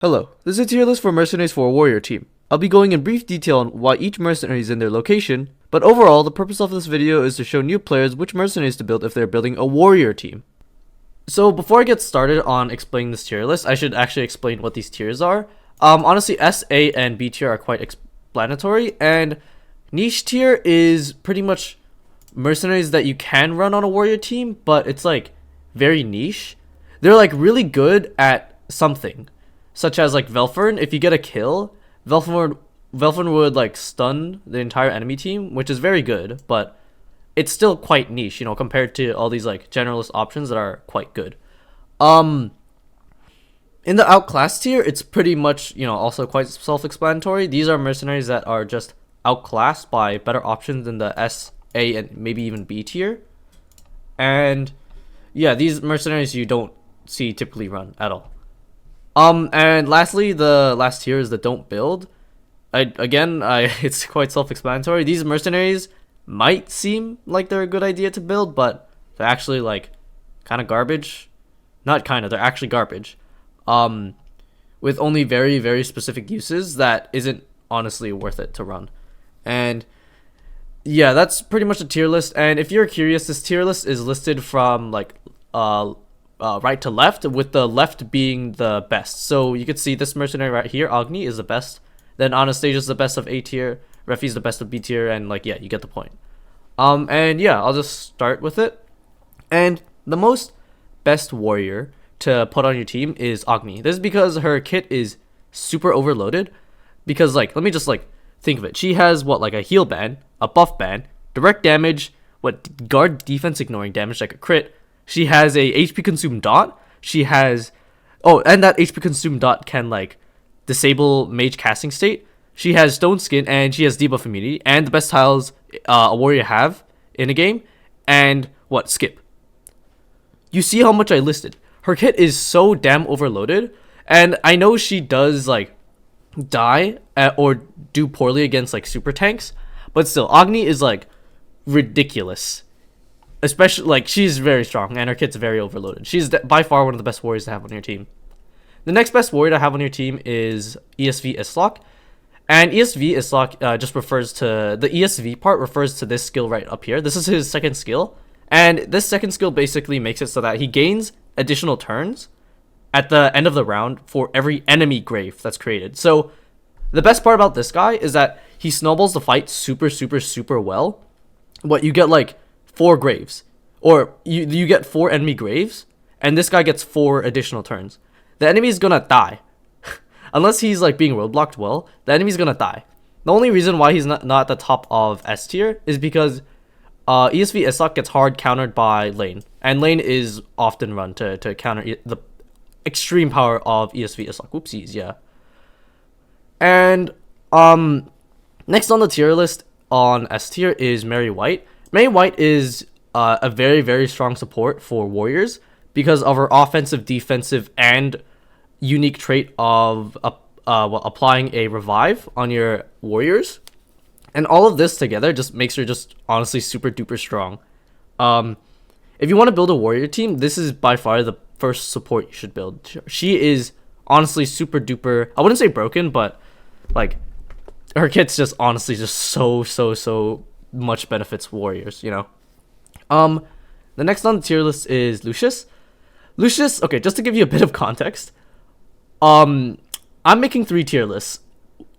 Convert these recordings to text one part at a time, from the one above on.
Hello, this is a tier list for mercenaries for a warrior team. I'll be going in brief detail on why each mercenary is in their location, but overall the purpose of this video is to show new players which mercenaries to build if they're building a warrior team. So before I get started on explaining this tier list, I should actually explain what these tiers are. Honestly, S, A, and B tier are quite explanatory, and niche tier is pretty much mercenaries that you can run on a warrior team, but it's like very niche. They're like really good at something. Such as like Velfern, if you get a kill, Velfern would like stun the entire enemy team, which is very good, but it's still quite niche, compared to all these like generalist options that are quite good. In the Outclassed tier, it's pretty much, also quite self-explanatory. These are mercenaries that are just outclassed by better options in the S, A, and maybe even B tier. And yeah, these mercenaries you don't see typically run at all. And lastly, the last tier is the don't build. It's quite self-explanatory. These mercenaries might seem like they're a good idea to build, but they're actually like kind of garbage. Not kind of, they're actually garbage. With only very, very specific uses that isn't honestly worth it to run. And yeah, that's pretty much a tier list. And if you're curious, this tier list is listed from like right to left, with the left being the best. So you could see this mercenary right here, Agni, is the best. Then Anastasia is the best of A tier. Refi is the best of B tier, and like, yeah, you get the point. And yeah, I'll just start with it. And the most best warrior to put on your team is Agni. This is because her kit is super overloaded. Because like, let me just like think of it. She has what, like a heal ban, a buff ban, direct damage, what guard defense ignoring damage like a crit. She has a HP consume dot. She has... Oh, and that HP consume dot can, like, disable mage casting state. She has stone skin, and she has debuff immunity. And the best tiles a warrior have in a game. And, what? Skip. You see how much I listed. Her kit is so damn overloaded. And I know she does, like, die or do poorly against, like, super tanks. But still, Agni is, like, ridiculous. Especially, like, she's very strong, and her kit's very overloaded. She's by far one of the best warriors to have on your team. The next best warrior to have on your team is ESV Isleok. And ESV Isleok just refers to... The ESV part refers to this skill right up here. This is his second skill. And this second skill basically makes it so that he gains additional turns at the end of the round for every enemy grave that's created. So, the best part about this guy is that he snowballs the fight super, super, super well. What, you get, like... 4 graves, or you get 4 enemy graves, and this guy gets 4 additional turns. The enemy's gonna die. Unless he's like being roadblocked well, the enemy's gonna die. The only reason why he's not at the top of S tier is because ESV Isleok gets hard countered by Lain, and Lain is often run to counter the extreme power of ESV Isleok. Oopsies, yeah. And next on the tier list on S tier is Mary White. Mary White is a very, very strong support for warriors because of her offensive, defensive, and unique trait of applying a revive on your warriors. And all of this together just makes her just honestly super duper strong. If you want to build a warrior team, this is by far the first support you should build. She is honestly super duper, I wouldn't say broken, but like her kit's just honestly just so much benefits warriors, The next on the tier list is Lucius. Lucius, okay, just to give you a bit of context, I'm making 3 tier lists.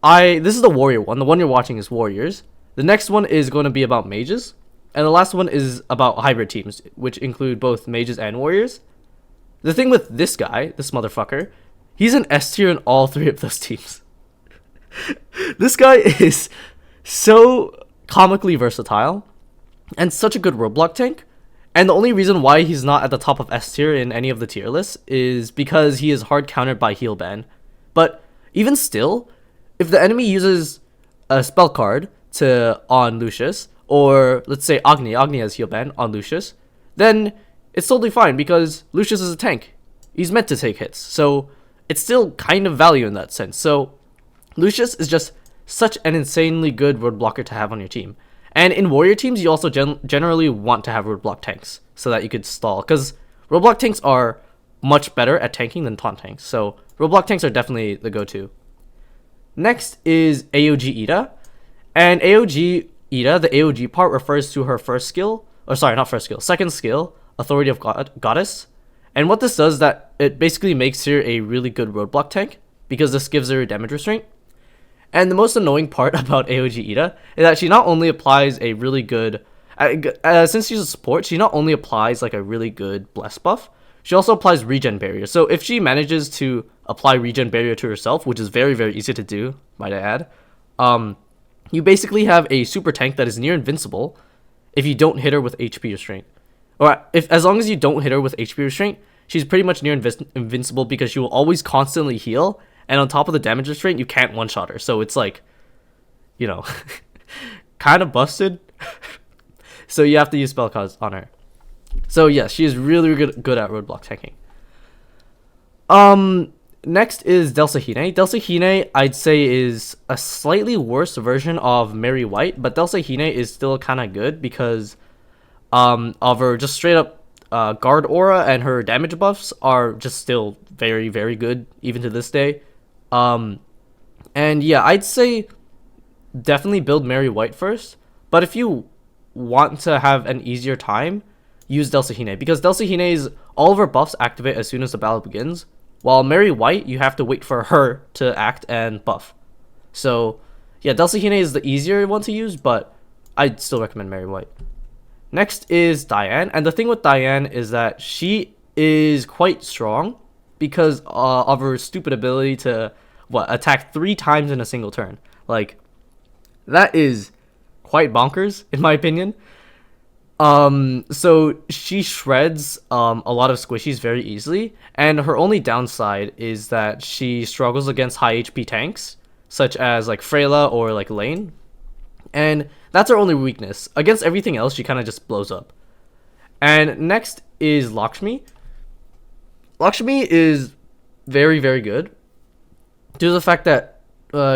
This is the warrior one. The one you're watching is warriors. The next one is going to be about mages, and the last one is about hybrid teams, which include both mages and warriors. The thing with this guy, this motherfucker, he's an S tier in all 3 of those teams. This guy is so comically versatile and such a good roadblock tank, and the only reason why he's not at the top of S tier in any of the tier lists is because he is hard countered by heal ban. But even still, if the enemy uses a spell card on Lucius, or let's say Agni has heal ban on Lucius, then it's totally fine because Lucius is a tank. He's meant to take hits, so it's still kind of value in that sense. So Lucius is just such an insanely good roadblocker to have on your team. And in warrior teams, you also generally want to have roadblock tanks so that you could stall, because roadblock tanks are much better at tanking than taunt tanks. So roadblock tanks are definitely the go-to. Next is AoG Eda. And AoG Eda, the AoG part refers to her second skill, Authority of Goddess. And what this does is that it basically makes her a really good roadblock tank because this gives her damage restraint. And the most annoying part about AoG Eda is that she not only applies a really good, since she's a support, she not only applies like a really good bless buff, she also applies regen barrier. So if she manages to apply regen barrier to herself, which is very, very easy to do, might I add, you basically have a super tank that is near invincible if you don't hit her with HP restraint. Or as long as you don't hit her with HP restraint, she's pretty much near invincible because she will always constantly heal, and on top of the damage restraint, you can't one-shot her. So it's like, you know, kind of busted. So you have to use spell cards on her. So yes, she is really good at roadblock tanking. Next is Delsahine. Delsahine, I'd say, is a slightly worse version of Mary White, but Delsahine is still kind of good because of her just straight up guard aura, and her damage buffs are just still very, very good even to this day. And yeah, I'd say definitely build Mary White first, but if you want to have an easier time, use Delsahine, because Delsahine's all of her buffs activate as soon as the battle begins, while Mary White, you have to wait for her to act and buff. So yeah, Delsahine is the easier one to use, but I'd still recommend Mary White. Next is Diane, and the thing with Diane is that she is quite strong because of her stupid ability to attack 3 times in a single turn. Like, that is quite bonkers in my opinion. So she shreds a lot of squishies very easily, and her only downside is that she struggles against high HP tanks such as like Frella or like Lain, and that's her only weakness. Against everything else, she kind of just blows up. And next is Lakshmi. Lakshmi is very, very good due to the fact that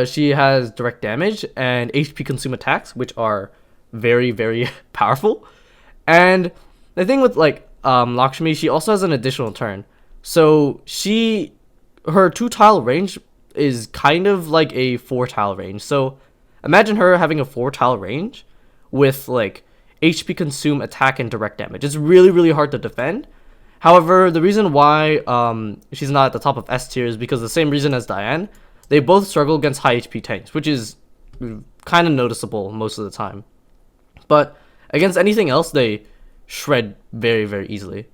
she has direct damage and HP consume attacks, which are very, very powerful. And the thing with like Lakshmi, she also has an additional turn. So her 2-tile range is kind of like a 4-tile range. So imagine her having a 4-tile range with like HP consume, attack, and direct damage. It's really, really hard to defend. However, the reason why she's not at the top of S tier is because the same reason as Diane. They both struggle against high HP tanks, which is kind of noticeable most of the time. But against anything else, they shred very, very easily.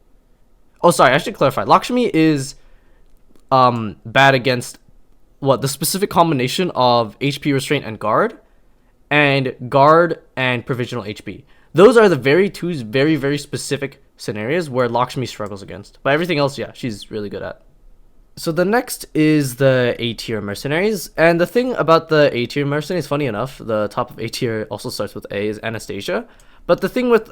Oh, sorry, I should clarify. Lakshmi is bad against the specific combination of HP restraint and guard and provisional HP. Those are the two very, very specific scenarios where Lakshmi struggles against. But everything else, yeah, she's really good at. So the next is the A tier mercenaries, and the thing about the A tier mercenaries, funny enough, the top of A tier also starts with A, is Anastasia. But the thing with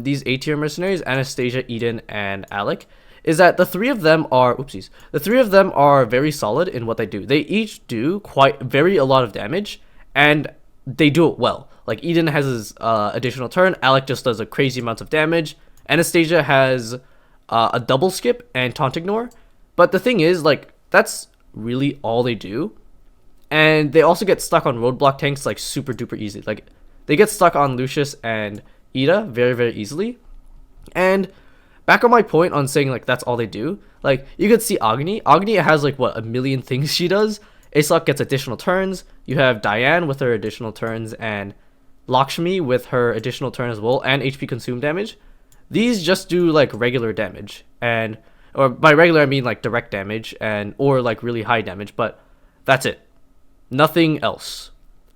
these A tier mercenaries, Anastasia, Edin, and Alec, is that the three of them are very solid in what they do. They each do a lot of damage, and they do it well. Like Edin has his additional turn, Alec just does a crazy amount of damage, Anastasia has a double skip and taunt ignore. But the thing is, like, that's really all they do. And they also get stuck on roadblock tanks, like, super duper easy. Like, they get stuck on Lucius and Eda very, very easily. And back on my point on saying, like, that's all they do. Like, you could see Agni. Agni has, like, a million things she does. Isleok gets additional turns. You have Diane with her additional turns. And Lakshmi with her additional turn as well. And HP consume damage. These just do, like, regular damage. Or by regular, I mean like direct damage or like really high damage, but that's it. Nothing else.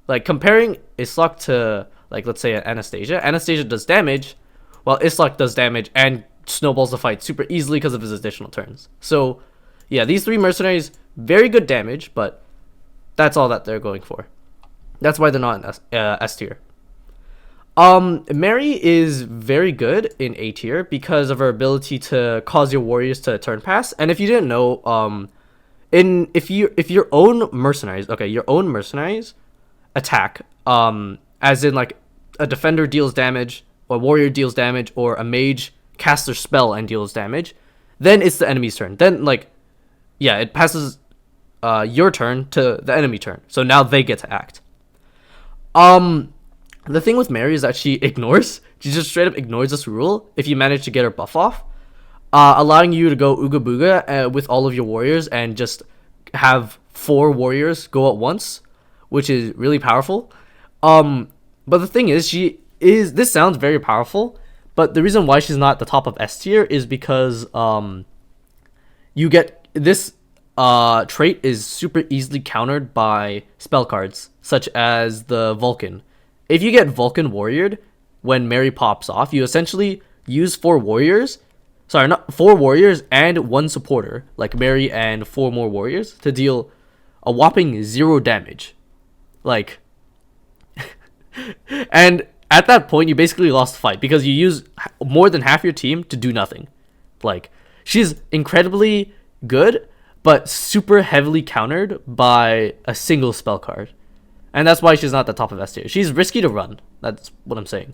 Like comparing Isleok to like, let's say Anastasia. Anastasia does damage, while Isleok does damage and snowballs the fight super easily because of his additional turns. So yeah, these 3 mercenaries, very good damage, but that's all that they're going for. That's why they're not in S tier. Mary is very good in A tier because of her ability to cause your warriors to turn pass. And if you didn't know, if your own mercenaries attack, as in like a defender deals damage, or a warrior deals damage, or a mage casts their spell and deals damage, then it's the enemy's turn. Then like, yeah, it passes your turn to the enemy turn. So now they get to act. The thing with Mary is that she ignores. She just straight up ignores this rule if you manage to get her buff off, allowing you to go Ooga Booga with all of your warriors and just have 4 warriors go at once, which is really powerful. But the thing is, this sounds very powerful, but the reason why she's not at the top of S tier is because you get this trait is super easily countered by spell cards such as the Vulcan. If you get Vulcan warriored when Mary pops off, you essentially use 4 warriors. Sorry, not 4 warriors and 1 supporter, like Mary and 4 more warriors, to deal a whopping 0 damage. Like, and at that point, you basically lost the fight because you use more than half your team to do nothing. Like, she's incredibly good, but super heavily countered by a single spell card. And that's why she's not at the top of S tier. She's risky to run. That's what I'm saying.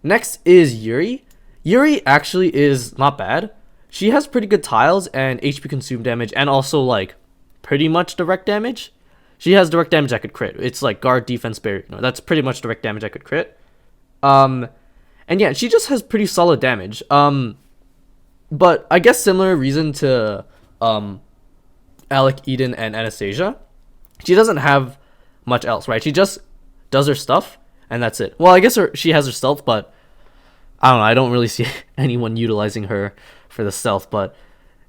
Next is Yuri. Yuri actually is not bad. She has pretty good tiles and HP consume damage, and also like pretty much direct damage. She has direct damage I could crit. It's like guard, defense, barrier. No, that's pretty much direct damage I could crit. And yeah, she just has pretty solid damage. But I guess similar reason to Alec, Edin, and Anastasia. She doesn't have much else, right? She just does her stuff, and that's it. Well, I guess she has her stealth, but I don't know. I don't really see anyone utilizing her for the stealth, but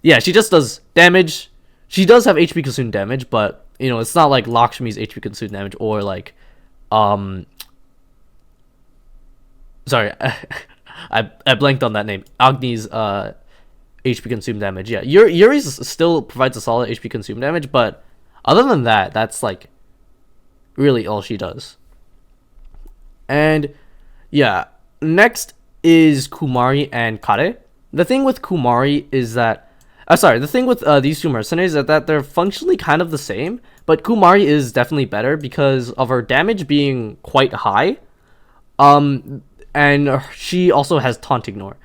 yeah, she just does damage. She does have HP consumed damage, but you know, it's not like Lakshmi's HP consumed damage or like, sorry, I blanked on that name. Agni's HP consumed damage. Yeah, Yuri's still provides a solid HP consumed damage, but other than that, that's like really all she does. And yeah, next is Kumari and Kaede. The thing with Kumari is that the thing with these 2 mercenaries is that they're functionally kind of the same, but Kumari is definitely better because of her damage being quite high. And she also has taunt ignore.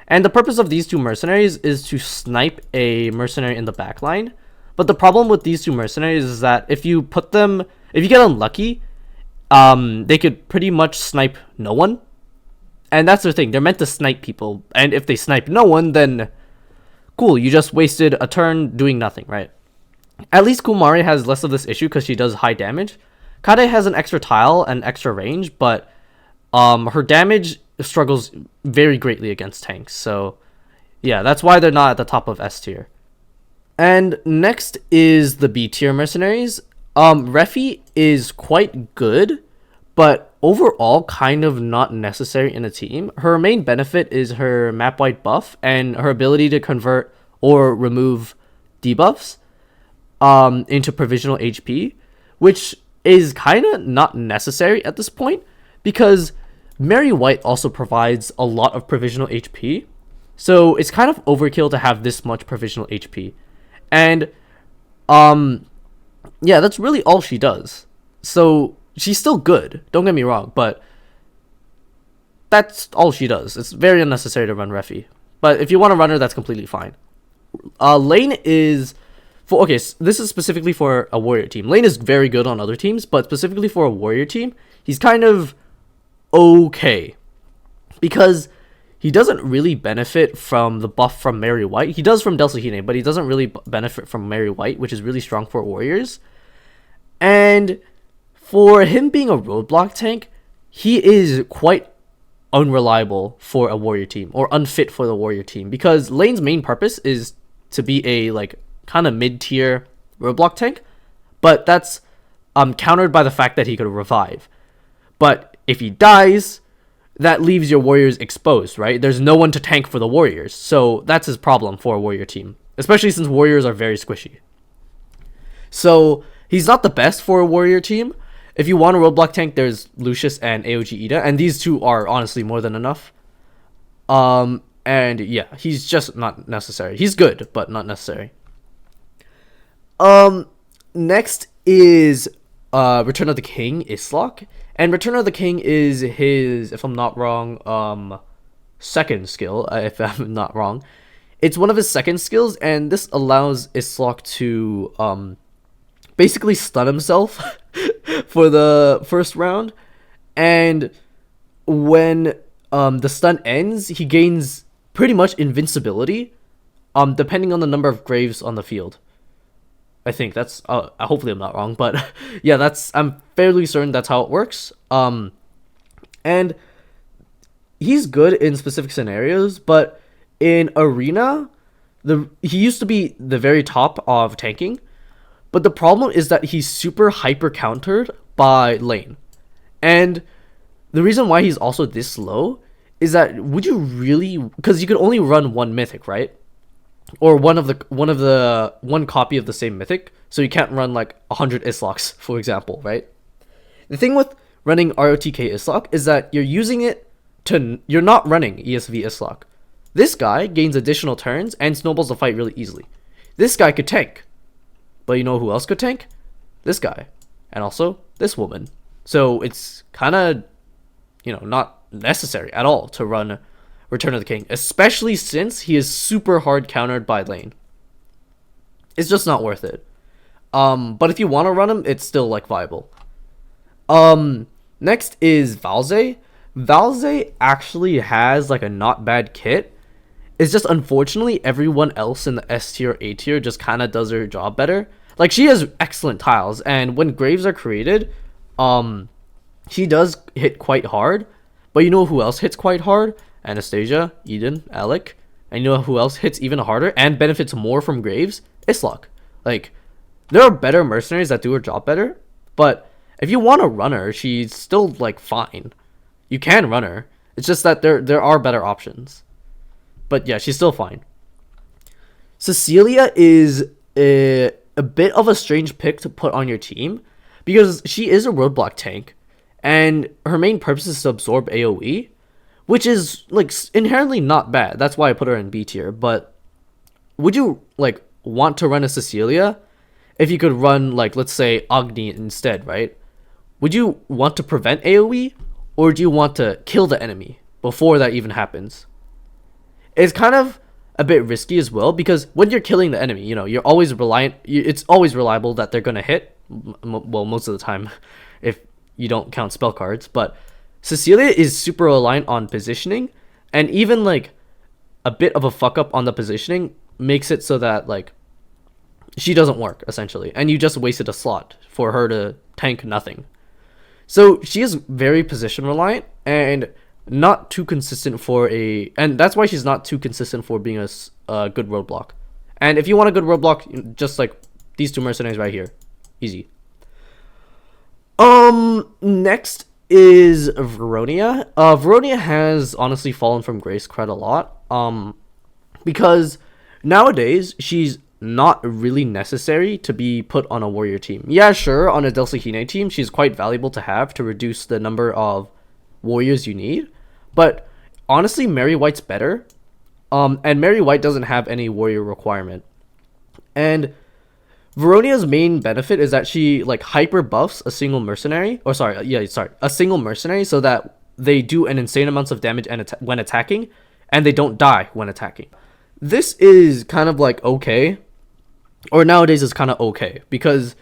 And the purpose of these 2 mercenaries is to snipe a mercenary in the backline. But the problem with these 2 mercenaries is that if you get unlucky, they could pretty much snipe no one. And that's the thing, they're meant to snipe people. And if they snipe no one, then cool, you just wasted a turn doing nothing, right? At least Kumari has less of this issue because she does high damage. Kaede has an extra tile and extra range, but her damage struggles very greatly against tanks. So yeah, that's why they're not at the top of S tier. And next is the B tier mercenaries. Refi is quite good, but overall kind of not necessary in a team. Her main benefit is her map-wide buff and her ability to convert or remove debuffs into provisional HP, which is kind of not necessary at this point because Mary White also provides a lot of provisional HP. So it's kind of overkill to have this much provisional HP. And yeah, that's really all she does. So she's still good, don't get me wrong, but that's all she does. It's very unnecessary to run Refi. But if you want to run her, that's completely fine. Lain is this is specifically for a warrior team. Lain is very good on other teams, but specifically for a warrior team, he's kind of okay. Because he doesn't really benefit from the buff from Mary White. He does from Delsahine, but he doesn't really benefit from Mary White, which is really strong for warriors. And for him being a roadblock tank, he is quite unreliable for a warrior team, or unfit for the warrior team, because Lain's main purpose is to be a like kind of mid-tier roadblock tank, but that's countered by the fact that he could revive. But if he dies, that leaves your warriors exposed, right? There's no one to tank for the warriors, so that's his problem for a warrior team, especially since warriors are very squishy. So he's not the best for a warrior team. If you want a roadblock tank, there's Lucius and AoG Eda, and these 2 are honestly more than enough. And yeah, he's just not necessary. He's good, but not necessary. Next is Return of the King Isleok. And Return of the King is his, if I'm not wrong, second skill, if I'm not wrong. It's one of his second skills, and this allows Isleok to basically stun himself for the first round. And when the stun ends, he gains pretty much invincibility, depending on the number of graves on the field. I think that's hopefully I'm not wrong, but yeah, I'm fairly certain that's how it works. And he's good in specific scenarios, but in arena, he used to be the very top of tanking, but the problem is that he's super hyper countered by Lain. And the reason why he's also this low is that would you really, because you could only run one mythic, right? Or one copy of the same mythic, so you can't run like 100 Isloks, for example, right? The thing with running RoTK Isleok is that you're not running ESV Isleok. This guy gains additional turns and snowballs the fight really easily. This guy could tank, but you know who else could tank? This guy, and also this woman. So it's kind of, not necessary at all to run Return of the King, especially since he is super hard countered by Lain. It's just not worth it. But if you want to run him, it's still like viable. Next is Valze. Valze actually has like a not bad kit. It's just unfortunately everyone else in the S tier, A tier just kind of does their job better. Like she has excellent tiles, and when graves are created, he does hit quite hard. But you know who else hits quite hard? Anastasia, Edin, Alec. And you know who else hits even harder and benefits more from graves? Isleok. Like, there are better mercenaries that do her job better, but if you want to run her, she's still like fine. You can run her. It's just that there are better options. But yeah, she's still fine. Cecilia is a bit of a strange pick to put on your team because she is a roadblock tank, and her main purpose is to absorb AoE, which is like inherently not bad. That's why I put her in B tier. But would you like want to run a Cecilia if you could run like, let's say, Agni instead, right? Would you want to prevent AoE, or do you want to kill the enemy before that even happens? It's kind of a bit risky as well, because when you're killing the enemy, you're always reliant. It's always reliable that they're gonna hit. Well, most of the time, if you don't count spell cards. But Cecilia is super reliant on positioning, and even like a bit of a fuck up on the positioning makes it so that like she doesn't work essentially, and you just wasted a slot for her to tank nothing. So she is very position reliant and not too consistent and that's why she's not too consistent for being a good roadblock. And if you want a good roadblock, just like these two mercenaries right here, easy. Next is Veronia. Veronia has honestly fallen from grace quite a lot. Because nowadays she's not really necessary to be put on a warrior team. Yeah, sure, on a Delsahine team, she's quite valuable to have to reduce the number of warriors you need. But honestly, Mary White's better. And Mary White doesn't have any warrior requirement. And Veronia's main benefit is that she like hyper buffs a single mercenary, a single mercenary, so that they do an insane amounts of damage when attacking, and they don't die when attacking. This is kind of like okay, or nowadays is kind of okay, because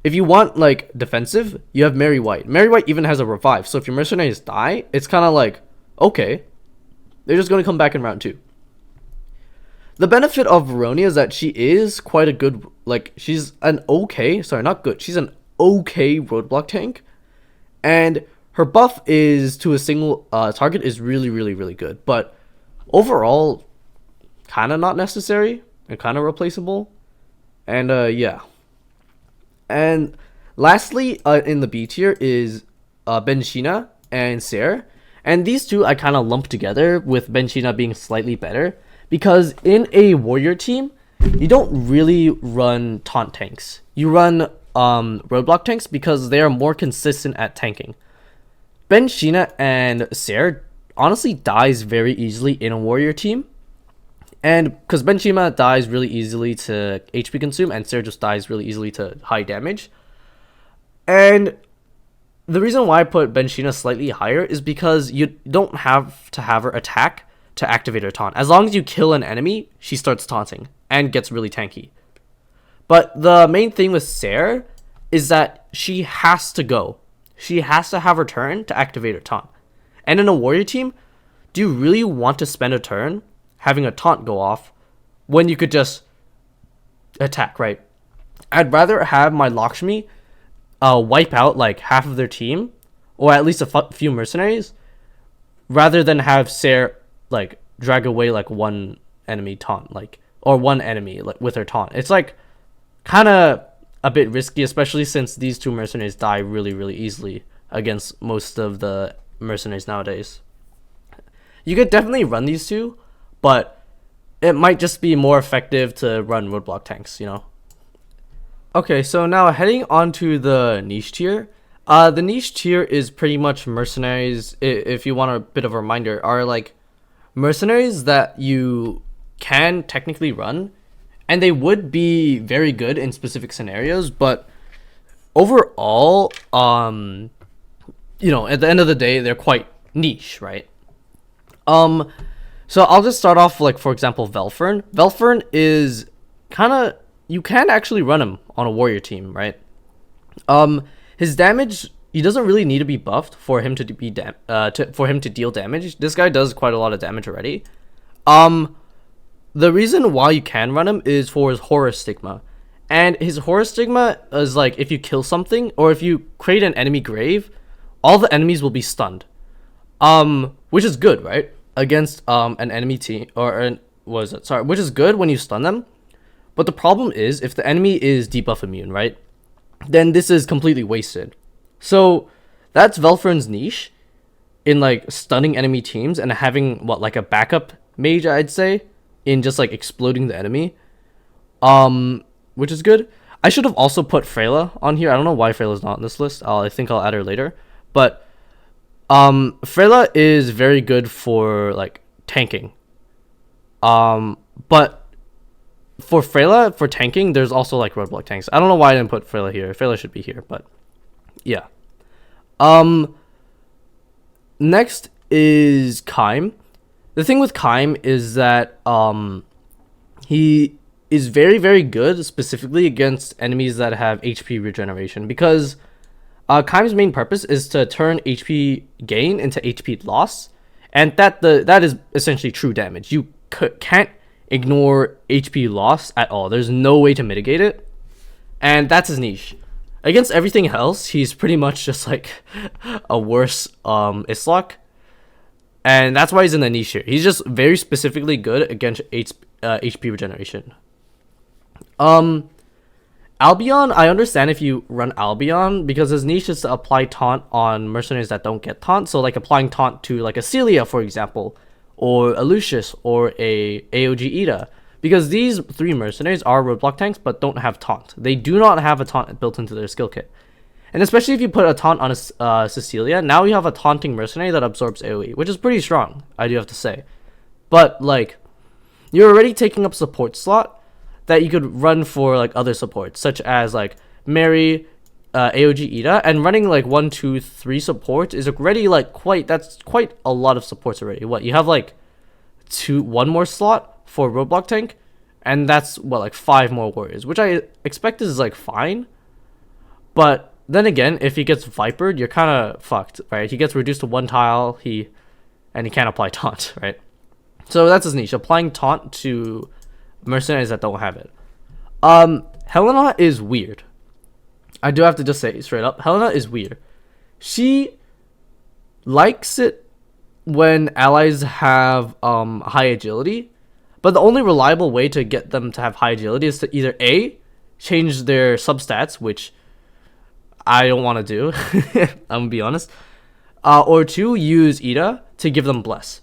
if you want like defensive, you have Mary White. Mary White even has a revive, so if your mercenaries die, it's kind of like okay, they're just going to come back in round 2. The benefit of Veronia is that she is quite a good, like, she's an okay, sorry, not good, she's an okay roadblock tank, and her buff is to a single target is really, really, really good, but overall, kind of not necessary, and kind of replaceable, and yeah. And lastly, in the B tier is Benshina and Sier, and these two I kind of lump together, with Benshina being slightly better, because in a warrior team, you don't really run taunt tanks. You run roadblock tanks because they are more consistent at tanking. Benshina and Sier honestly dies very easily in a warrior team. And because Benshina dies really easily to HP consume, and Sier just dies really easily to high damage. And the reason why I put Benshina slightly higher is because you don't have to have her attack to activate her taunt. As long as you kill an enemy, she starts taunting and gets really tanky. But the main thing with Sier is that she has to go. She has to have her turn to activate her taunt. And in a warrior team, do you really want to spend a turn having a taunt go off when you could just attack, right? I'd rather have my Lakshmi wipe out like half of their team, or at least a few mercenaries, rather than have Sier like drag away like one enemy taunt, like, or one enemy like with her taunt. It's like kind of a bit risky, especially since these two mercenaries die really, really easily against most of the mercenaries nowadays. You could definitely run these two, but it might just be more effective to run roadblock tanks, you know? Okay, so now heading on to the niche tier. The niche tier is pretty much mercenaries, if you want a bit of a reminder, are like mercenaries that you can technically run, and they would be very good in specific scenarios, but overall, you know, at the end of the day, they're quite niche, right? So I'll just start off, like, for example, Velfern. Velfern is kind of, you can actually run him on a warrior team, right? His damage, he doesn't really need to be buffed for him to be for him to deal damage. This guy does quite a lot of damage already. The reason why you can run him is for his horror stigma. And his horror stigma is like, if you kill something or if you create an enemy grave, all the enemies will be stunned. Which is good, right? Against an enemy team, which is good when you stun them. But the problem is, if the enemy is debuff immune, right, then this is completely wasted. So that's Velfern's niche in like stunning enemy teams and having like a backup mage, I'd say, in just like exploding the enemy, which is good. I should have also put Frella on here. I don't know why Frella's not on this list. I think I'll add her later, but Frella is very good for like tanking. But for Frella, for tanking, there's also like roadblock tanks. I don't know why I didn't put Frella here. Frella should be here, but yeah. Next is Caim. The thing with Caim is that he is very, very good specifically against enemies that have HP regeneration, because Caim's main purpose is to turn HP gain into HP loss, and that is essentially true damage. You can't ignore HP loss at all. There's no way to mitigate it, and that's his niche. Against everything else, he's pretty much just like a worse Isleok, and that's why he's in the niche here. He's just very specifically good against HP regeneration. Albion, I understand if you run Albion, because his niche is to apply taunt on mercenaries that don't get taunt. So like applying taunt to like a Cecilia, for example, or a Lucius, or a AoG Eda, because these three mercenaries are roadblock tanks but don't have taunt. They do not have a taunt built into their skill kit. And especially if you put a taunt on a Cecilia, now you have a taunting mercenary that absorbs AoE, which is pretty strong, I do have to say. But like, you're already taking up support slot that you could run for like other supports, such as like Mary, AoG Eda, and running like 1, 2, 3 supports is already like that's quite a lot of supports already. What, you have like one more slot for roadblock tank, and that's what, like 5 more warriors, which I expect is like fine. But then again, if he gets vipered, you're kind of fucked, right? He gets reduced to 1 tile, and he can't apply taunt, right? So that's his niche, applying taunt to mercenaries that don't have it. Helena is weird. I do have to just say straight up, Helena is weird. She likes it when allies have high agility, but the only reliable way to get them to have high agility is to either A, change their substats, which I don't want to do, I'm gonna be honest, or 2, use Eda to give them bless.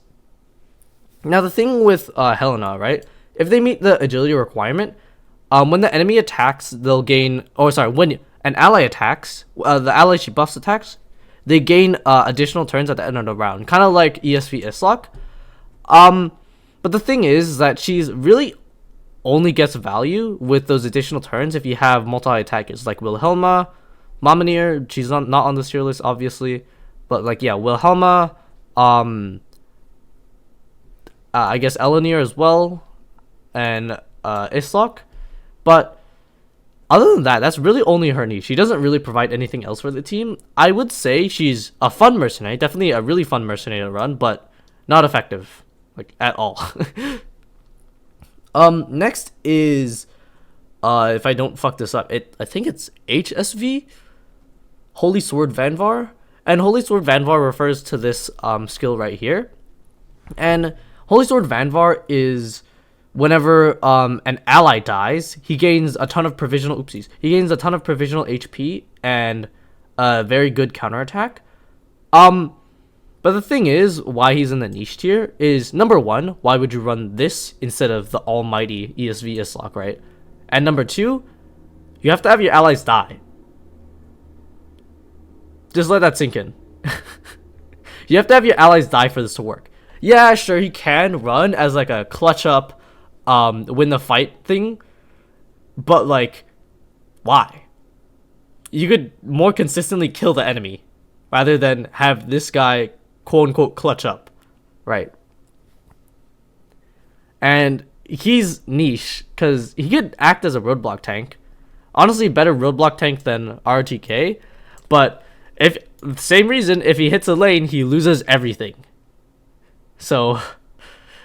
Now the thing with Helena, right? If they meet the agility requirement, when the enemy attacks, they'll gain... when an ally attacks, the ally she buffs attacks, they gain additional turns at the end of the round. Kind of like ESV Isleok. But the thing is that she's really only gets value with those additional turns if you have multi-attackers. Like Wilhelmina, Mamanir, she's not on this tier list, obviously. But like, yeah, Wilhelmina, I guess Elenier as well, and Isleok. But other than that, that's really only her niche. She doesn't really provide anything else for the team. I would say she's a fun mercenary, definitely a really fun mercenary to run, but not effective, like, at all. Next is, if I don't fuck this up, I think it's HSV, Holy Sword Vanvar, and Holy Sword Vanvar refers to this skill right here. And Holy Sword Vanvar is whenever an ally dies, he gains a ton of provisional he gains a ton of provisional HP and a very good counterattack. But the thing is, why he's in the niche tier is, number one, why would you run this instead of the almighty ESV Isleok, right? And number two, you have to have your allies die. Just let that sink in. You have to have your allies die for this to work. Yeah, sure, he can run as like a clutch up, win the fight thing, but like, why? You could more consistently kill the enemy rather than have this guy quote unquote clutch up, right? And he's niche because he could act as a roadblock tank. Honestly, better roadblock tank than RoTK, but if same reason, if he hits a lane, he loses everything. So,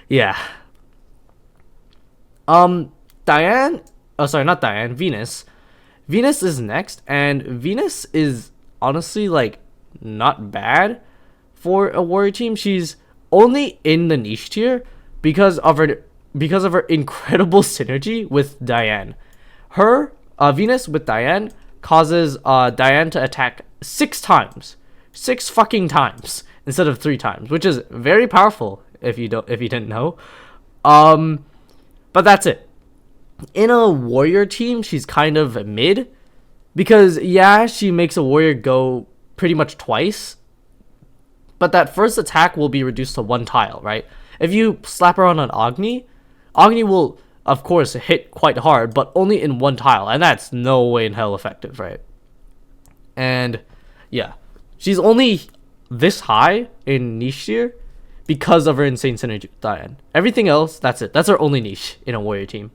yeah. Diane, oh sorry, not Diane, Venus. Venus is next, and Venus is honestly like not bad for a warrior team. She's only in the niche tier because of her incredible synergy with Diane. Her Venus with Diane causes Diane to attack 6 times. 6 fucking times instead of 3 times, which is very powerful if you didn't know. But that's it. In a warrior team, she's kind of mid because yeah, she makes a warrior go pretty much twice, but that first attack will be reduced to 1 tile, right? If you slap her on an Agni, Agni will of course hit quite hard, but only in 1 tile, and that's no way in hell effective, right? And yeah, she's only this high in niche tier because of her insane synergy with Diane. Everything else, that's it. That's her only niche in a warrior team.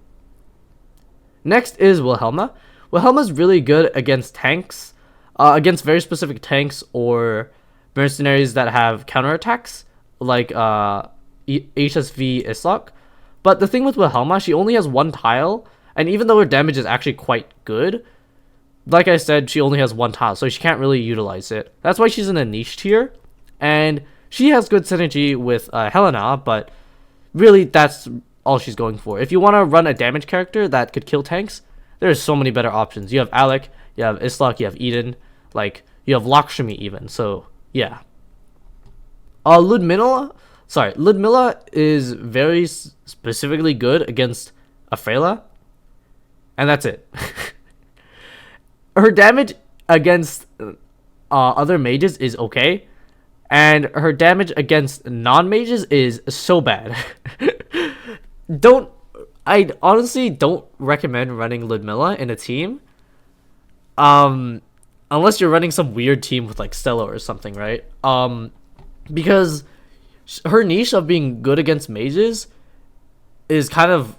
Next is Wilhelmina. Wilhelmina's really good against tanks, against very specific tanks or mercenaries that have counterattacks, like HSV Isleok. But the thing with Wilhelmina, she only has 1 tile, and even though her damage is actually quite good, like I said, she only has 1 tile, so she can't really utilize it. That's why she's in a niche tier, and she has good synergy with Helena, but really that's all she's going for. If you want to run a damage character that could kill tanks, there's so many better options. You have Alec, you have Isleok, you have Edin, like, you have Lakshmi even, so yeah. Lyudmila is very specifically good against a Frella, and that's it. Her damage against other mages is okay, and her damage against non-mages is so bad. I honestly don't recommend running Lyudmila in a team, unless you're running some weird team with like Stella or something, right? Because her niche of being good against mages is kind of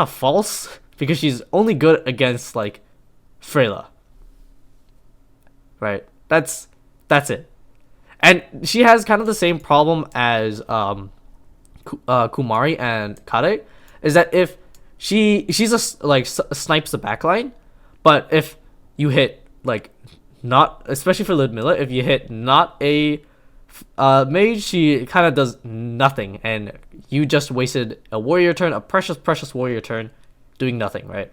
false, because she's only good against like Frella, right? That's it. And she has kind of the same problem as Kumari and Kaede, is that if she's snipes the backline, but if you hit like not, especially for Lyudmila, if you hit not a mage, she kind of does nothing, and you just wasted a warrior turn, a precious warrior turn, doing nothing, right?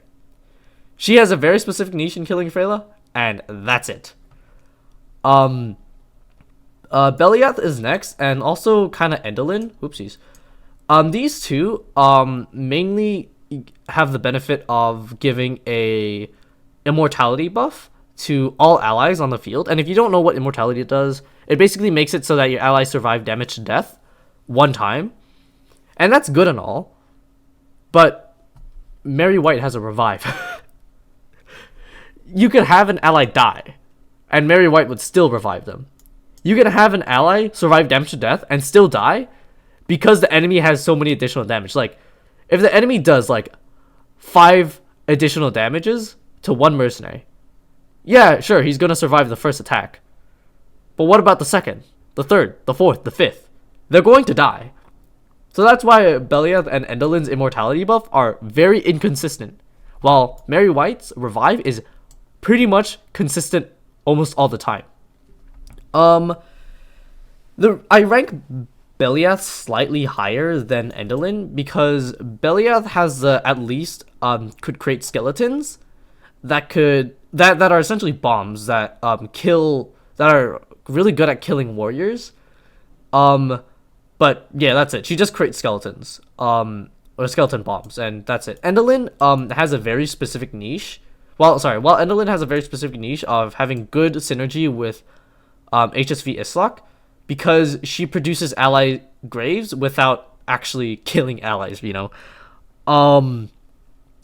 She has a very specific niche in killing Frella, and that's it. Beliath is next, and also kind of Eindolin. Oopsies. These two mainly have the benefit of giving a immortality buff to all allies on the field. And if you don't know what immortality does, it basically makes it so that your allies survive damage to death 1 time. And that's good and all, but Mary White has a revive. You could have an ally die, and Mary White would still revive them. You can have an ally survive damage to death and still die, because the enemy has so many additional damage. Like, if the enemy does like 5 additional damages to one mercenary, yeah, sure, he's gonna survive the first attack. But what about the second, the third, the fourth, the fifth? They're going to die. So that's why Beliath and Eindolin's immortality buff are very inconsistent, while Mary White's revive is pretty much consistent almost all the time. I rank Beliath slightly higher than Eindolin because Beliath has at least could create skeletons that are essentially bombs that that are really good at killing warriors. But yeah, that's it. She just creates skeletons or skeleton bombs, and that's it. Eindolin has a very specific niche. While Eindolin has a very specific niche of having good synergy with HSV Isleok, because she produces ally graves without actually killing allies, you know.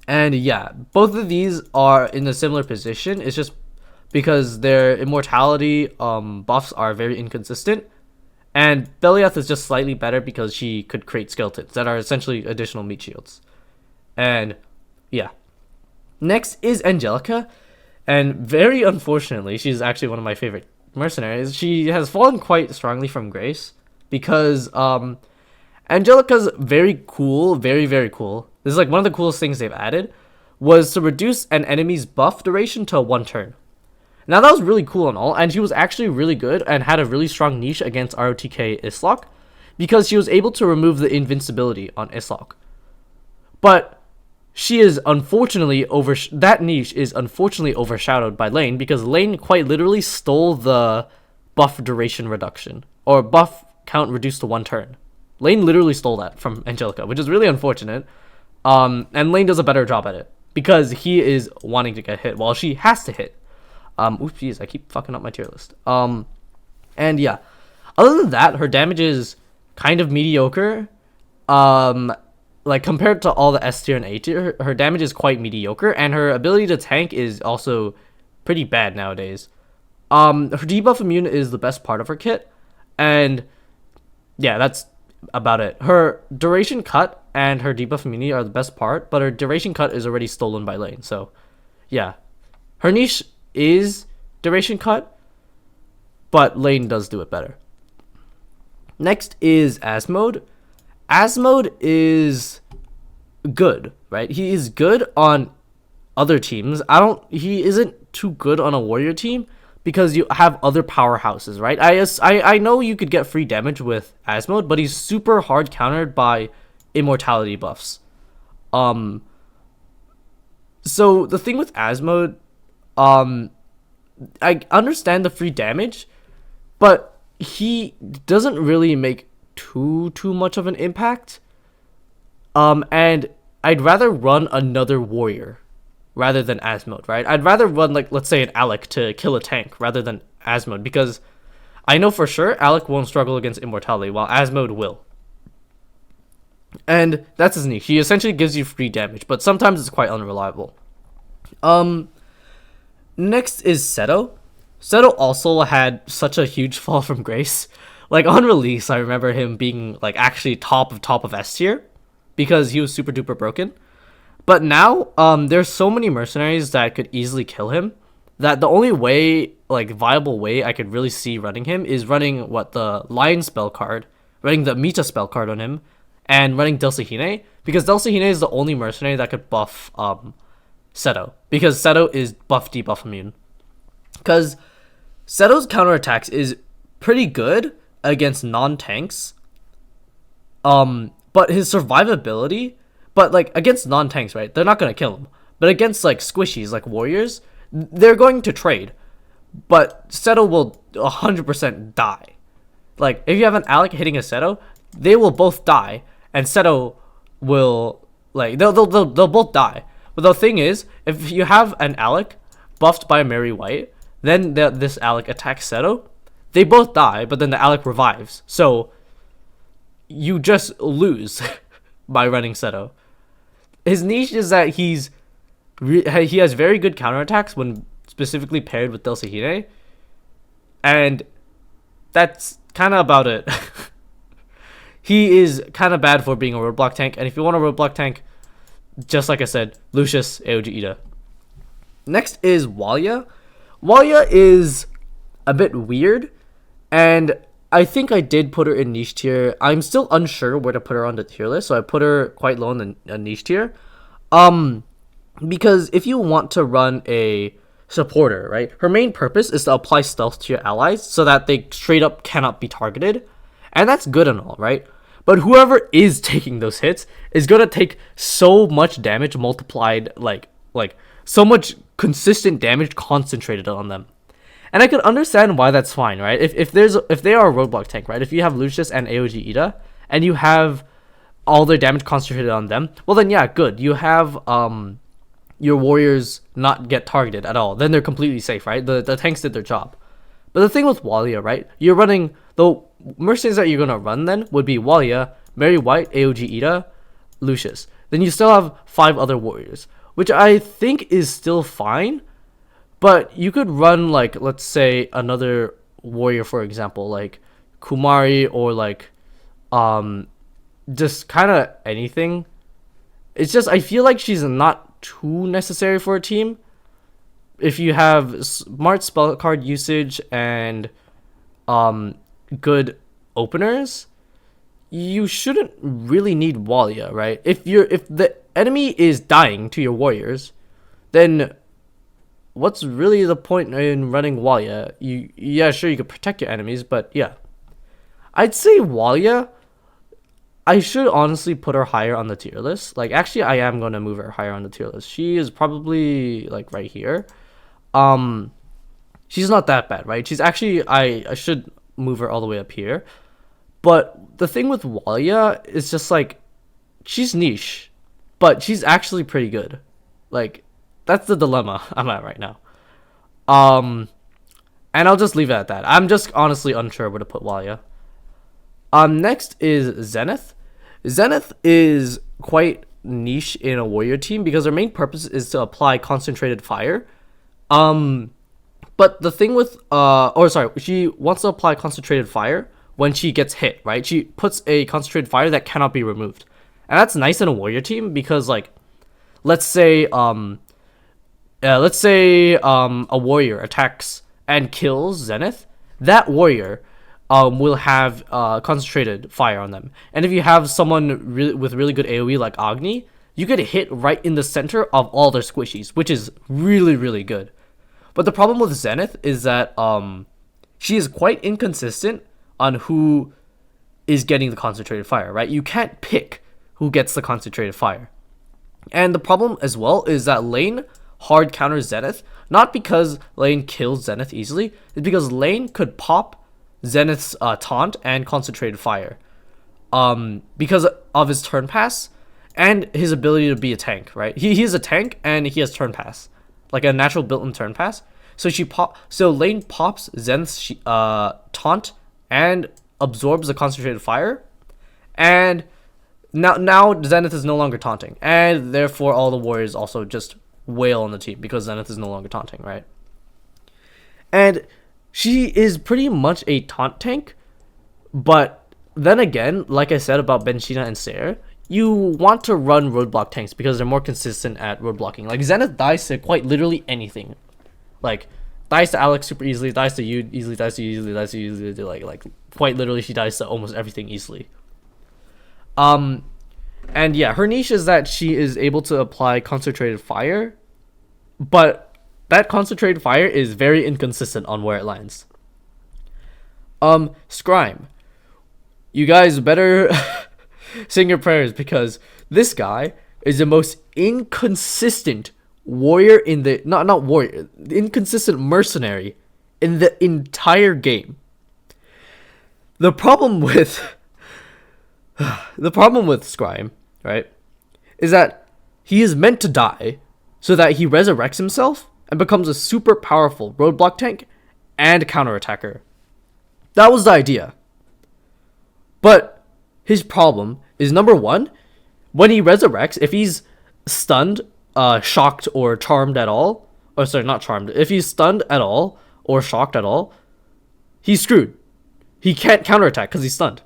And yeah, both of these are in a similar position. It's just because their immortality buffs are very inconsistent. And Beliath is just slightly better because she could create skeletons that are essentially additional meat shields. And yeah. Next is Angelica. And very unfortunately, she's actually one of my favorite mercenaries. She has fallen quite strongly from grace because Angelica's very cool, very, very cool. This is like one of the coolest things they've added, was to reduce an enemy's buff duration to 1 turn. Now that was really cool and all, and she was actually really good and had a really strong niche against RoTK Isleok because she was able to remove the invincibility on Isleok. But she is unfortunately that niche is unfortunately overshadowed by Lain because Lain quite literally stole the buff duration reduction or buff count reduced to 1 turn. Lain literally stole that from Angelica, which is really unfortunate. And Lain does a better job at it because he is wanting to get hit while she has to hit. Oopsies, I keep fucking up my tier list. And yeah, other than that, her damage is kind of mediocre. Like compared to all the S tier and A tier, her damage is quite mediocre, and her ability to tank is also pretty bad nowadays. Her debuff immune is the best part of her kit, and yeah, that's about it. Her duration cut and her debuff immunity are the best part, but her duration cut is already stolen by Lain. So yeah, her niche is duration cut, but Lain does do it better. Next is Asmode. Asmode is good, right? He is good on other teams. He isn't too good on a warrior team because you have other powerhouses, right? I know you could get free damage with Asmode, but he's super hard countered by immortality buffs. So the thing with Asmode, I understand the free damage, but he doesn't really make too much of an impact. And I'd rather run another warrior rather than Asmode, right? I'd rather run, like, let's say an Alec to kill a tank rather than Asmode, because I know for sure Alec won't struggle against immortality while Asmode will. And that's his niche. He essentially gives you free damage, but sometimes it's quite unreliable. Next is Seto. Seto also had such a huge fall from grace. Like, on release, I remember him being, like, actually top of S tier because he was super duper broken. But now, there's so many mercenaries that could easily kill him that the only way, like, viable way I could really see running him is running, the Lion spell card, running the Mita spell card on him, and running Delsahine, because Delsahine is the only mercenary that could buff, Seto, because Seto is buff debuff immune. Because Seto's counterattacks is pretty good against non-tanks, but his survivability, but like against non-tanks, right, they're not gonna kill him, but against like squishies, like warriors, they're going to trade, but Seto will 100% die. Like, if you have an Alec hitting a Seto, they will both die, and Seto will, like, they'll both die. But the thing is, if you have an Alec buffed by a Mary White, then this Alec attacks Seto, they both die, but then the Alec revives. So you just lose by running Seto. His niche is that he has very good counterattacks when specifically paired with Delsahine, and that's kind of about it. he is kind of bad for being a roadblock tank. And if you want a roadblock tank, just like I said, Lucius, AoG Eda. Next is Walia. Walia is a bit weird, and I think I did put her in niche tier. I'm still unsure where to put her on the tier list, so I put her quite low in the niche tier. Because if you want to run a supporter, right, her main purpose is to apply stealth to your allies so that they straight up cannot be targeted, and that's good and all, right? But whoever is taking those hits is gonna take so much damage multiplied, like so much consistent damage concentrated on them. And I can understand why that's fine, right? If they are a roadblock tank, right? If you have Lucius and AoG Eda and you have all their damage concentrated on them, well then yeah, good. You have your warriors not get targeted at all. Then they're completely safe, right? The tanks did their job. But the thing with Walia, right? You're running the mercenaries that you're gonna run then would be Walia, Mary White, AoG Eda, Lucius. Then you still have 5 other warriors, which I think is still fine. But you could run, like, let's say another warrior, for example, like Kumari, or like just kind of anything. It's just, I feel like she's not too necessary for a team. If you have smart spell card usage and good openers, you shouldn't really need Walia, right? If the enemy is dying to your warriors, then what's really the point in running Walia? Yeah, sure, you could protect your enemies, but yeah. I'd say Walia, I should honestly put her higher on the tier list. Like, actually, I am going to move her higher on the tier list. She is probably, like, right here. She's not that bad, right? She's actually, I should move her all the way up here. But the thing with Walia is just, like, she's niche, but she's actually pretty good. Like, that's the dilemma I'm at right now. And I'll just leave it at that. I'm just honestly unsure where to put Walia. Next is Zenith. Zenith is quite niche in a warrior team because her main purpose is to apply concentrated fire. But the thing with she wants to apply concentrated fire when she gets hit, right? She puts a concentrated fire that cannot be removed. And that's nice in a warrior team because, like, let's say a warrior attacks and kills Zenith. That warrior will have concentrated fire on them. And if you have someone with really good AoE like Agni, you could hit right in the center of all their squishies, which is really, really good. But the problem with Zenith is that she is quite inconsistent on who is getting the concentrated fire, right? You can't pick who gets the concentrated fire. And the problem as well is that Lain hard counters Zenith, not because Lain kills Zenith easily, it's because Lain could pop Zenith's taunt and concentrated fire because of his turn pass and his ability to be a tank, right? He is a tank and he has turn pass, like a natural built-in turn pass. So Lain pops Zenith's taunt and absorbs the concentrated fire, and now Zenith is no longer taunting, and therefore all the warriors also just wail on the team because Zenith is no longer taunting, right? And she is pretty much a taunt tank, but then again, like I said about Benshina and Sier, you want to run roadblock tanks because they're more consistent at roadblocking. Like, Zenith dies to quite literally anything. Like, dies to Alec super easily, dies to you easily, dies to you easily, dies to you easily. Like quite literally, she dies to almost everything easily. And yeah, her niche is that she is able to apply concentrated fire, but that concentrated fire is very inconsistent on where it lands. Scrime. You guys better sing your prayers because this guy is the most inconsistent warrior in the not warrior, inconsistent mercenary in the entire game. The problem with Scrime, right, is that he is meant to die so that he resurrects himself and becomes a super powerful roadblock tank and counterattacker. That was the idea. But his problem is, number one, when he resurrects, if he's stunned, shocked, or charmed at all, or sorry, not charmed, if he's stunned at all or shocked at all, he's screwed. He can't counterattack because he's stunned.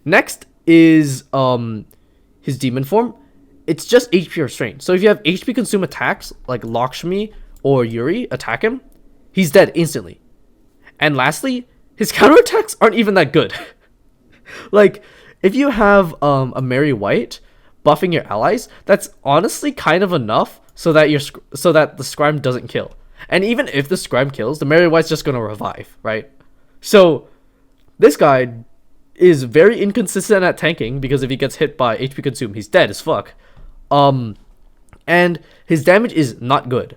Next, is his demon form. It's just HP restraint. So if you have HP consume attacks like Lakshmi or Yuri attack him, he's dead instantly. And lastly, his counterattacks aren't even that good. Like, if you have a Mary White buffing your allies, that's honestly kind of enough so that the Scribe doesn't kill. And even if the Scribe kills, the Mary White's just gonna revive, right? So this guy is very inconsistent at tanking, because if he gets hit by HP consume, he's dead as fuck. And his damage is not good.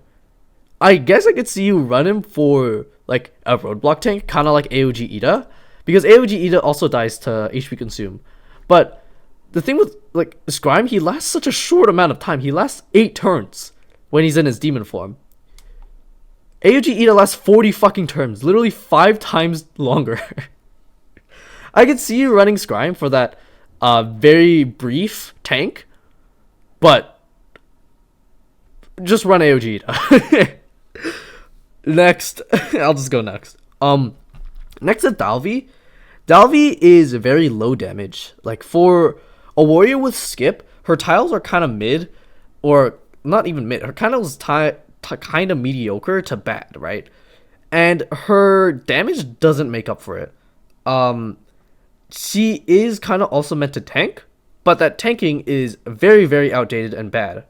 I guess I could see you run him for like a roadblock tank, kind of like AoG Eda, because AoG Eda also dies to HP consume. But the thing with like Scribe, he lasts such a short amount of time. He lasts 8 turns when he's in his demon form. AoG Eda lasts 40 fucking turns, literally 5 times longer. I could see you running Scribe for that very brief tank, but just run AoG Eda. Next, I'll just go next. Next is Dalvi. Dalvi is very low damage. Like, for a warrior with skip, her tiles are kind of mid, or not even mid. Her kind of mediocre to bad, right? And her damage doesn't make up for it. She is kind of also meant to tank, but that tanking is very, very outdated and bad.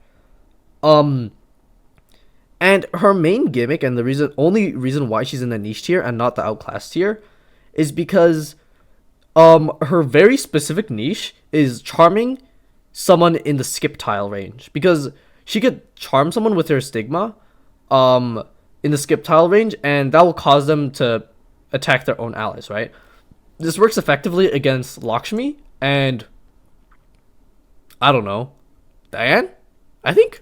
And her main gimmick, and the only reason why she's in the niche tier and not the outclassed tier, is because her very specific niche is charming someone in the skip tile range, because she could charm someone with her stigma in the skip tile range, and that will cause them to attack their own allies, right? This works effectively against Lakshmi and I don't know, Diane, I think,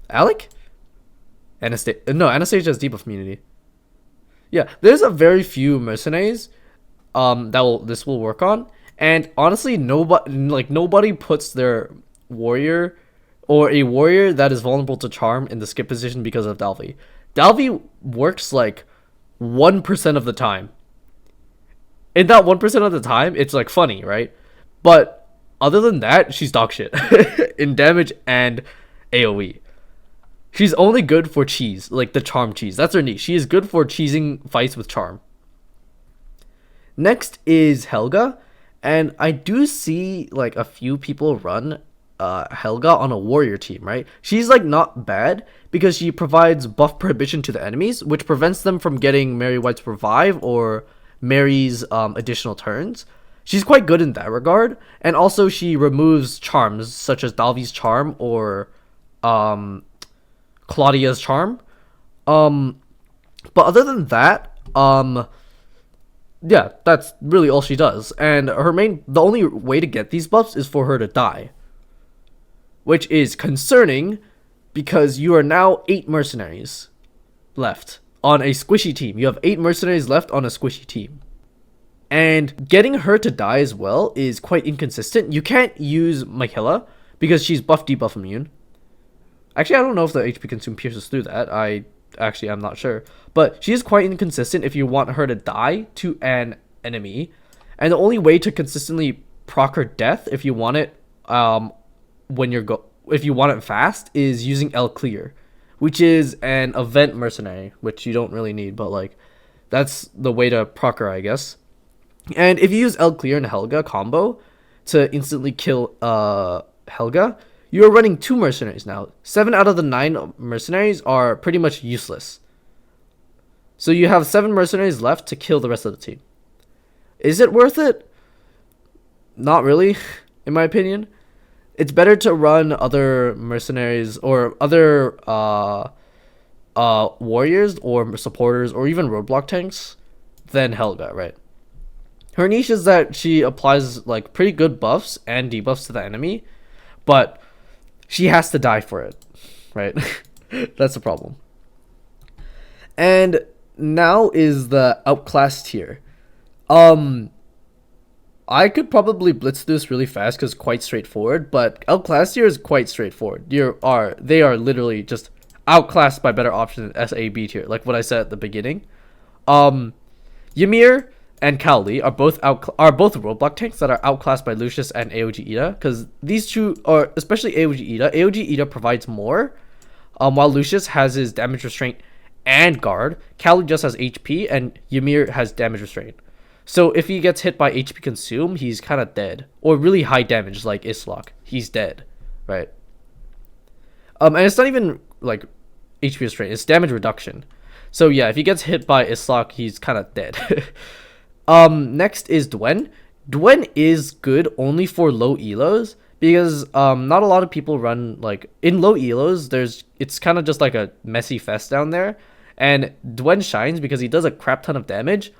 Alec, Anastasia has debuff immunity. Yeah, there's a very few mercenaries this will work on, and honestly, nobody puts their warrior or a warrior that is vulnerable to charm in the skip position because of Dalvi. Dalvi works like 1% of the time. In that 1% of the time, it's like funny, right? But other than that, she's dog shit in damage and AoE. She's only good for cheese, like the charm cheese. That's her niche. She is good for cheesing fights with charm. Next is Helga, and I do see like a few people run Helga on a warrior team, right? She's like not bad because she provides buff prohibition to the enemies, which prevents them from getting Mary White's revive or Mary's additional turns. She's quite good in that regard, and also she removes charms such as Dalvi's charm or Claudia's charm. But other than that, yeah, that's really all she does. And the only way to get these buffs is for her to die, which is concerning because you are now 8 mercenaries left on a squishy team. You have 8 mercenaries left on a squishy team. And getting her to die as well is quite inconsistent. You can't use Michaela because she's buff debuff immune. Actually, I don't know if the HP consume pierces through that. I'm not sure. But she is quite inconsistent if you want her to die to an enemy. And the only way to consistently proc her death if you want it if you want it fast is using El Clear, which is an event mercenary, which you don't really need, but like that's the way to proc her, I guess. And if you use El Clear and Helga combo to instantly kill Helga, you are running 2 mercenaries now. 7 out of the 9 mercenaries are pretty much useless. So you have 7 mercenaries left to kill the rest of the team. Is it worth it? Not really, in my opinion. It's better to run other mercenaries or other warriors or supporters or even roadblock tanks than Helga, right? Her niche is that she applies like pretty good buffs and debuffs to the enemy, but she has to die for it, right? That's the problem. And now is the Outclassed Tier. I could probably blitz this really fast because it's quite straightforward, but Outclassed Tier is quite straightforward. They are literally just outclassed by better options than SAB tier, like what I said at the beginning. Ymir and Cowley are both roadblock tanks that are outclassed by Lucius and AoG Eda, because these two are, especially AoG Eda. AoG Eda provides more, while Lucius has his damage restraint and guard. Cowley just has HP, and Ymir has damage restraint. So if he gets hit by HP consume, he's kind of dead, or really high damage like Isleok, he's dead, right? And it's not even like HP restraint; it's damage reduction. So yeah, if he gets hit by Isleok, he's kind of dead. Next is Dwen. Dwen is good only for low elos, because not a lot of people run, like, in low elos, it's kind of just like a messy fest down there, and Dwen shines because he does a crap ton of damage.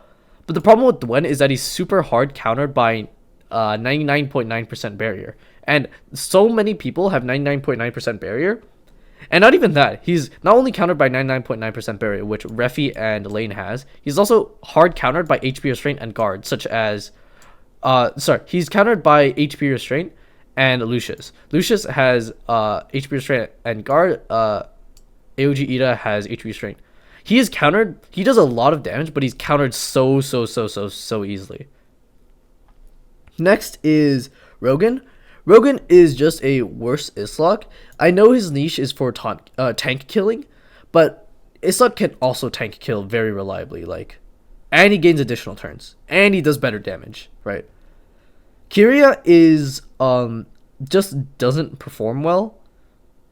But the problem with Dwen is that he's super hard countered by 99.9% barrier, and so many people have 99.9% barrier. And not even that, he's not only countered by 99.9% barrier, which Refi and Lain has, he's also hard countered by HP restraint and guard, such as he's countered by HP restraint and Lucius. Lucius has HP restraint and guard. AoG Eda has HP restraint. He is countered, he does a lot of damage, but he's countered so easily. Next is Rogan. Rogan is just a worse Isleok. I know his niche is for tank killing, but Isleok can also tank kill very reliably, and he gains additional turns, and he does better damage, right? Kyria is just doesn't perform well.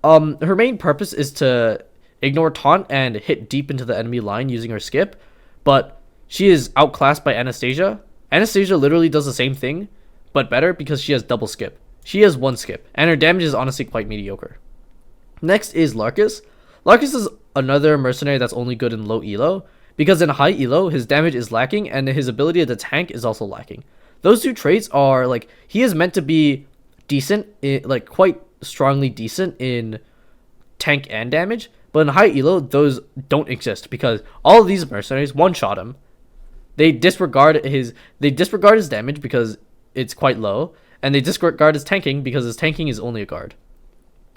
Her main purpose is to ignore taunt and hit deep into the enemy line using her skip, but she is outclassed by Anastasia. Anastasia literally does the same thing, but better because she has double skip. She has one skip, and her damage is honestly quite mediocre. Next is Larkus. Larkus is another mercenary that's only good in low elo, because in high elo, his damage is lacking, and his ability to tank is also lacking. Those two traits are, he is meant to be decent, quite strongly decent in tank and damage, but in high elo, those don't exist, because all of these mercenaries one-shot him. They disregard his damage because it's quite low, and they disregard his tanking because his tanking is only a guard.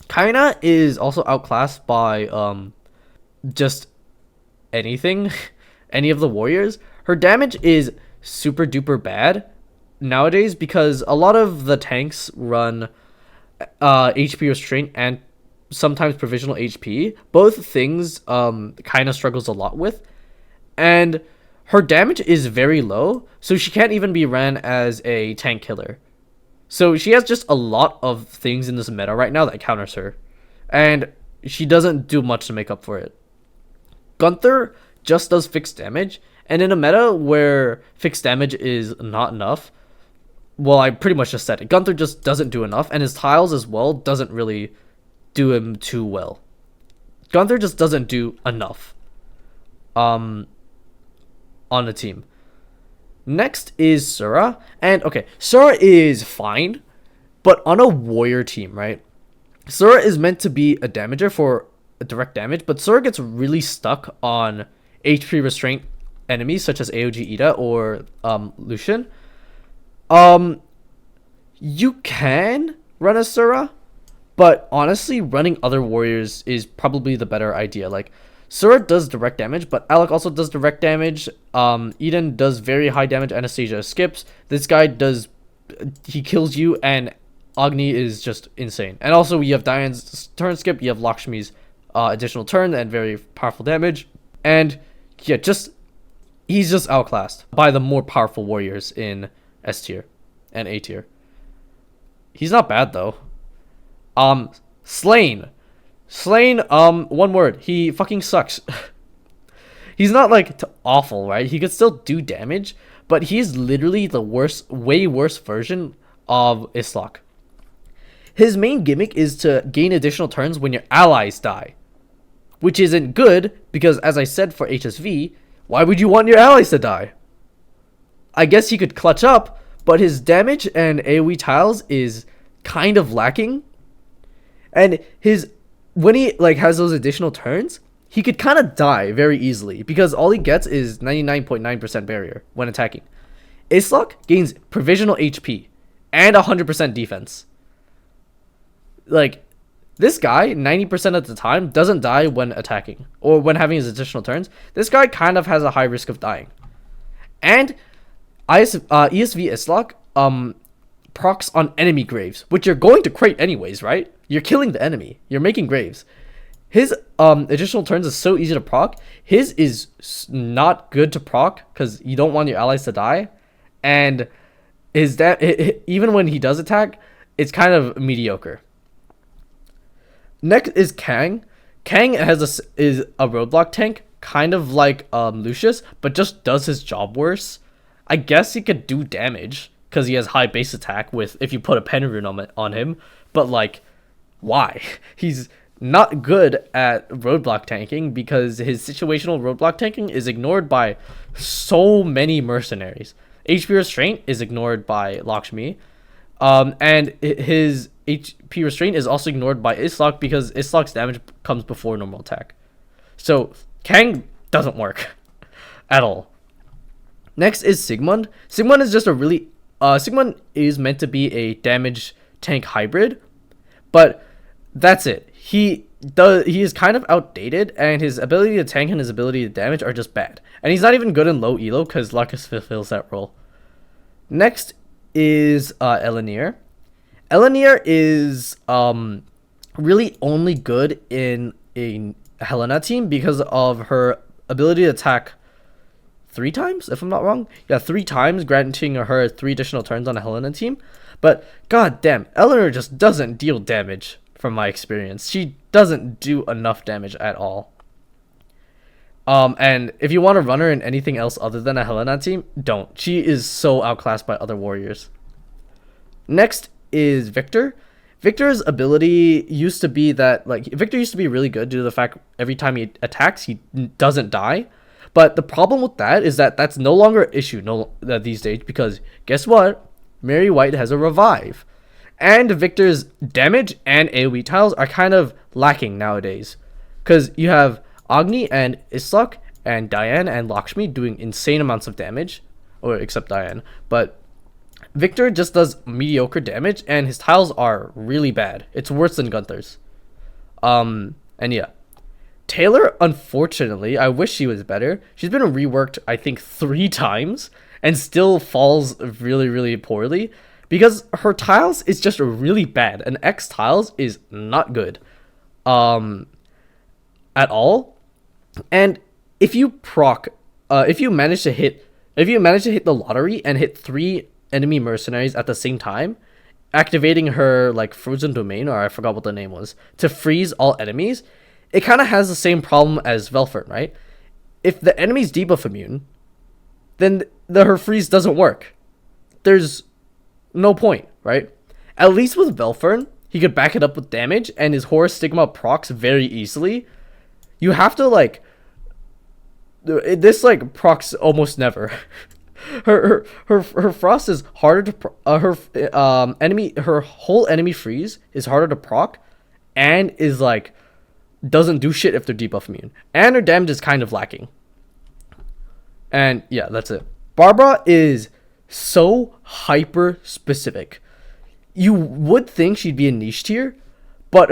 Kaina is also outclassed by just anything, any of the warriors. Her damage is super duper bad nowadays because a lot of the tanks run HP restraint and sometimes provisional HP. Both things Kaina struggles a lot with, and her damage is very low, so she can't even be ran as a tank killer. So she has just a lot of things in this meta right now that counters her, and she doesn't do much to make up for it. Gunther just does fixed damage, and in a meta where fixed damage is not enough, well, I pretty much just said it. Gunther just doesn't do enough, and his tiles as well doesn't really do him too well. Gunther just doesn't do enough on the team. Next is Sura, and okay, Sura is fine, but on a warrior team, right? Sura is meant to be a damager for direct damage, but Sura gets really stuck on HP restraint enemies such as AoG Eda or Lucian. You can run a Sura, but honestly, running other warriors is probably the better idea. Sura does direct damage, but Alec also does direct damage. Edin does very high damage. Anastasia skips. This guy he kills you, and Agni is just insane. And also, you have Diane's turn skip. You have Lakshmi's additional turn and very powerful damage. And yeah, he's just outclassed by the more powerful warriors in S tier and A tier. He's not bad though. Slain, one word. He fucking sucks. He's not awful, right? He could still do damage, but he's literally the way worse version of Isleok. His main gimmick is to gain additional turns when your allies die, which isn't good because, as I said for HSV, why would you want your allies to die? I guess he could clutch up, but his damage and AoE tiles is kind of lacking, and when he has those additional turns, he could kind of die very easily because all he gets is 99.9% barrier when attacking. Isleok gains provisional HP and 100% defense. This guy 90% of the time doesn't die when attacking or when having his additional turns. This guy kind of has a high risk of dying, and ESV Isleok procs on enemy graves, which you're going to crate anyways, right? You're killing the enemy. You're making graves. His additional turns is so easy to proc. His is not good to proc because you don't want your allies to die, and even when he does attack, it's kind of mediocre. Next is Kang. Kang is a roadblock tank, kind of like Lucius, but just does his job worse. I guess he could do damage because he has high base attack with if you put a pen rune on him, but like, why? He's not good at roadblock tanking because his situational roadblock tanking is ignored by so many mercenaries. HP restraint is ignored by Lakshmi, and his HP restraint is also ignored by Isleok because Islok's damage comes before normal attack. So Kang doesn't work at all. Next is Sigmund. Sigmund is just a really Sigmund is meant to be a damage tank hybrid, but that's it. He is kind of outdated, and his ability to tank and his ability to damage are just bad. And he's not even good in low elo because Lucius fulfills that role. Next is Elenir. Elenir is really only good in a Helena team because of her ability to attack 3 times, if I'm not wrong. Yeah, 3 times, granting her 3 additional turns on a Helena team. But god damn, Elenir just doesn't deal damage from my experience. She doesn't do enough damage at all. And if you want to run her in anything else other than a Helena team, don't. She is so outclassed by other warriors. Next is Victor. Victor's ability used to be that, like, Victor used to be really good due to the fact every time he attacks, he doesn't die. But the problem with that is that that's no longer an issue these days because guess what? Mary White has a revive. And Victor's damage and AoE tiles are kind of lacking nowadays. Because you have Agni and Isleok and Diane and Lakshmi doing insane amounts of damage. Or except Diane. But Victor just does mediocre damage and his tiles are really bad. It's worse than Gunther's. And yeah. Taylor, unfortunately, I wish she was better. She's been reworked, I think, 3 times. And still falls really, really poorly. Because her tiles is just really bad. And X tiles is not good. At all. And if you manage to hit the lottery and hit 3 enemy mercenaries at the same time, activating her like frozen domain, or I forgot what the name was, to freeze all enemies, it kind of has the same problem as Velfern, right? If the enemy's debuff immune, then her freeze doesn't work. There's no point, right? At least with Velfern, he could back it up with damage, and his Horus Stigma procs very easily. You have to like this like procs almost never. her frost is harder to her whole enemy freeze is harder to proc, and is like doesn't do shit if they're debuff immune, and her damage is kind of lacking. And yeah, that's it. Barbara is so hyper specific. You would think she'd be a niche tier, but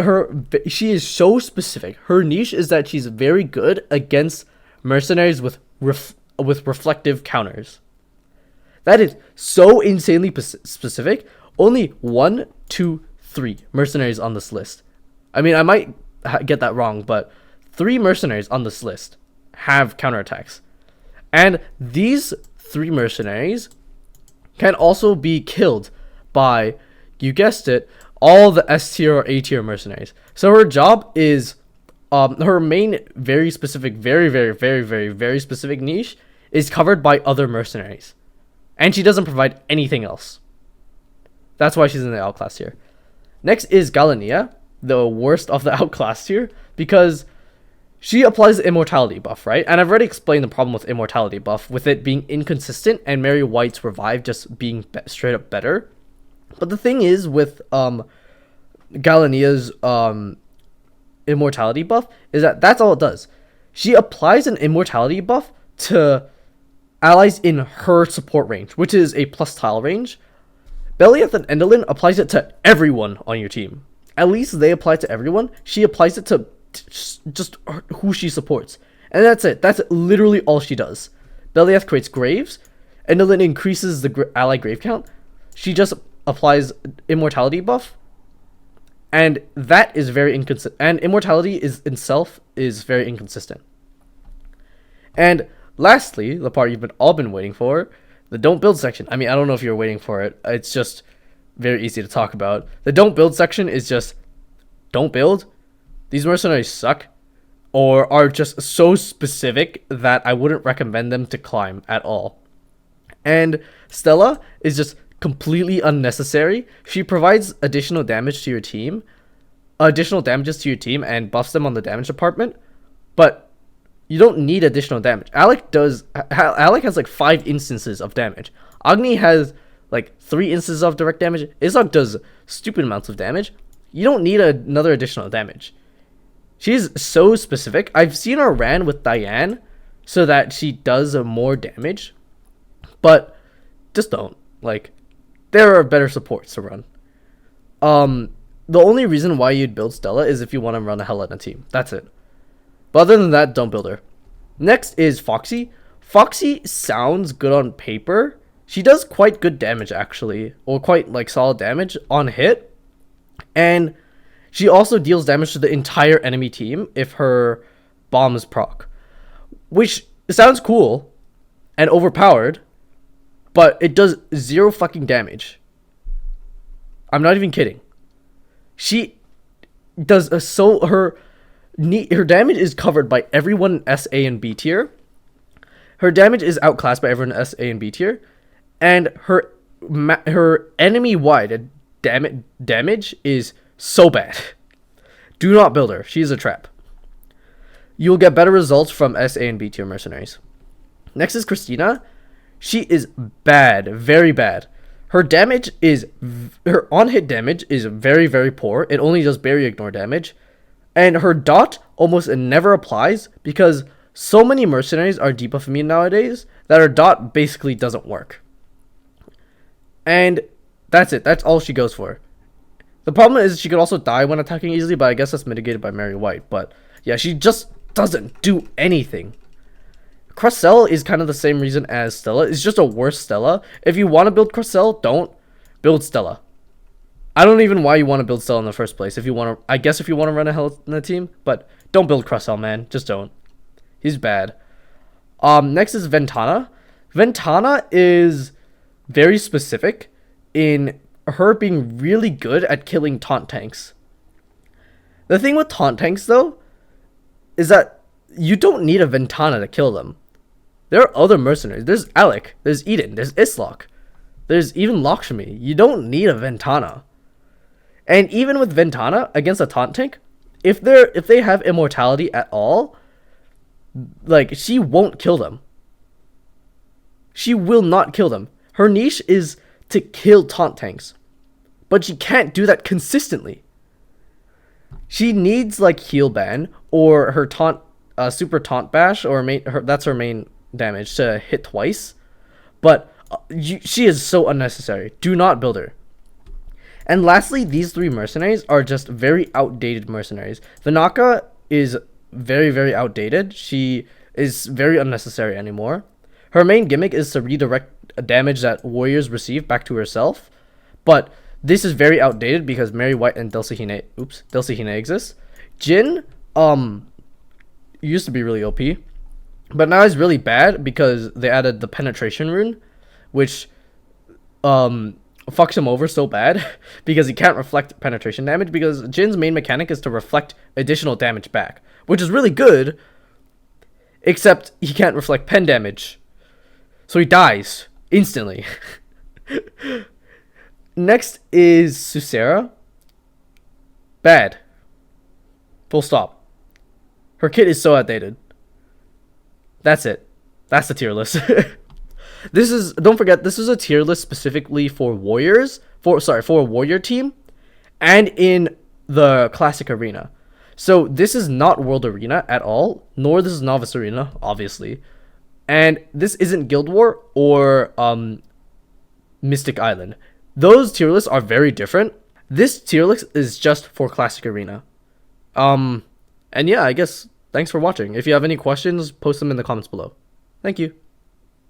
she is so specific. Her niche is that she's very good against mercenaries with reflective counters. That is so insanely specific. Only 1, 2, 3 mercenaries on this list. I mean, I might get that wrong, but 3 mercenaries on this list have counterattacks. And these 3 mercenaries can also be killed by, you guessed it, all the S tier or A tier mercenaries. So her job is, her main very specific, very specific niche is covered by other mercenaries. And she doesn't provide anything else. That's why she's in the Outclassed tier. Next is Galania, the worst of the Outclassed tier, because she applies the immortality buff, right? And I've already explained the problem with immortality buff, with it being inconsistent and Mary White's revive just being straight up better. But the thing is with Galania's immortality buff is that that's all it does. She applies an immortality buff to allies in her support range, which is a plus tile range. Beliath and Eindolin applies it to everyone on your team. At least they apply it to everyone. She applies it to just who she supports. And that's it. That's literally all she does. Beliath creates graves. Eindolin increases the ally grave count. She just applies immortality buff, and that is very inconsistent. And immortality is itself is very inconsistent. And lastly, the part you've all been waiting for, the don't build section. I mean, I don't know if you're waiting for it. It's just very easy to talk about. The don't build section is just don't build. These mercenaries suck, or are just so specific that I wouldn't recommend them to climb at all. And Stella is just completely unnecessary. She provides additional damage to your team, additional damages to your team, and buffs them on the damage department, but you don't need additional damage. Alec has like 5 instances of damage. Agni has like 3 instances of direct damage. Isleok does stupid amounts of damage. You don't need another additional damage. She's so specific. I've seen her ran with Diane so that she does more damage, but just don't. Like, there are better supports to run. The only reason why you'd build Stella is if you want to run a Helena team. That's it. But other than that, don't build her. Next is Foxy. Foxy sounds good on paper. She does quite good damage, actually, or quite like solid damage on hit, and she also deals damage to the entire enemy team if her bombs proc, which sounds cool and overpowered, but it does 0 fucking damage. I'm not even kidding. She does her damage is covered by everyone in S, A, and B tier. Her damage is outclassed by everyone in S, A, and B tier, and her enemy-wide damage is so bad. Do not build her. She's a trap. You'll get better results from S, A, and B tier mercenaries. Next is Christina. She is bad, very bad. Her on-hit damage is very, very poor. It only does barrier ignore damage. And her dot almost never applies because so many mercenaries are debuff immune nowadays that her dot basically doesn't work. And that's it. That's all she goes for. The problem is she could also die when attacking easily, but I guess that's mitigated by Mary White. But yeah, she just doesn't do anything. Cressel is kind of the same reason as Stella. It's just a worse Stella. If you want to build Cressel, don't build Stella. I don't even know why you want to build Stella in the first place. If you want to, I guess if you want to run a Helena team, but don't build Cressel, man. Just don't. He's bad. Next is Ventana. Ventana is very specific in her being really good at killing taunt tanks. The thing with taunt tanks, though, is that you don't need a Ventana to kill them. There are other mercenaries. There's Alec, there's Edin, there's Isleok, there's even Lakshmi. You don't need a Ventana. And even with Ventana against a taunt tank, if they have immortality at all, like, she won't kill them. She will not kill them. Her niche is to kill taunt tanks, but she can't do that consistently. She needs like heal ban or her taunt, super taunt bash, or that's her main damage to hit twice. But she is so unnecessary. Do not build her. And lastly, these 3 mercenaries are just very outdated mercenaries. Vinaka is very, very outdated. She is very unnecessary anymore. Her main gimmick is to redirect damage that warriors receive back to herself, but this is very outdated because Mary White and Delsahine exist. Jin used to be really OP, but now is really bad because they added the penetration rune, which fucks him over so bad because he can't reflect penetration damage, because Jin's main mechanic is to reflect additional damage back, which is really good, except he can't reflect pen damage, so he dies instantly. Next is Susera. Bad. Full stop. Her kit is so outdated. That's it. That's the tier list. Don't forget, this is a tier list specifically for warriors, for a warrior team, and in the classic arena. So this is not World Arena at all, nor this is Novice Arena, obviously. And this isn't Guild War or Mystic Island. Those tier lists are very different. This tier list is just for Classic Arena. And yeah, I guess thanks for watching. If you have any questions, post them in the comments below. Thank you.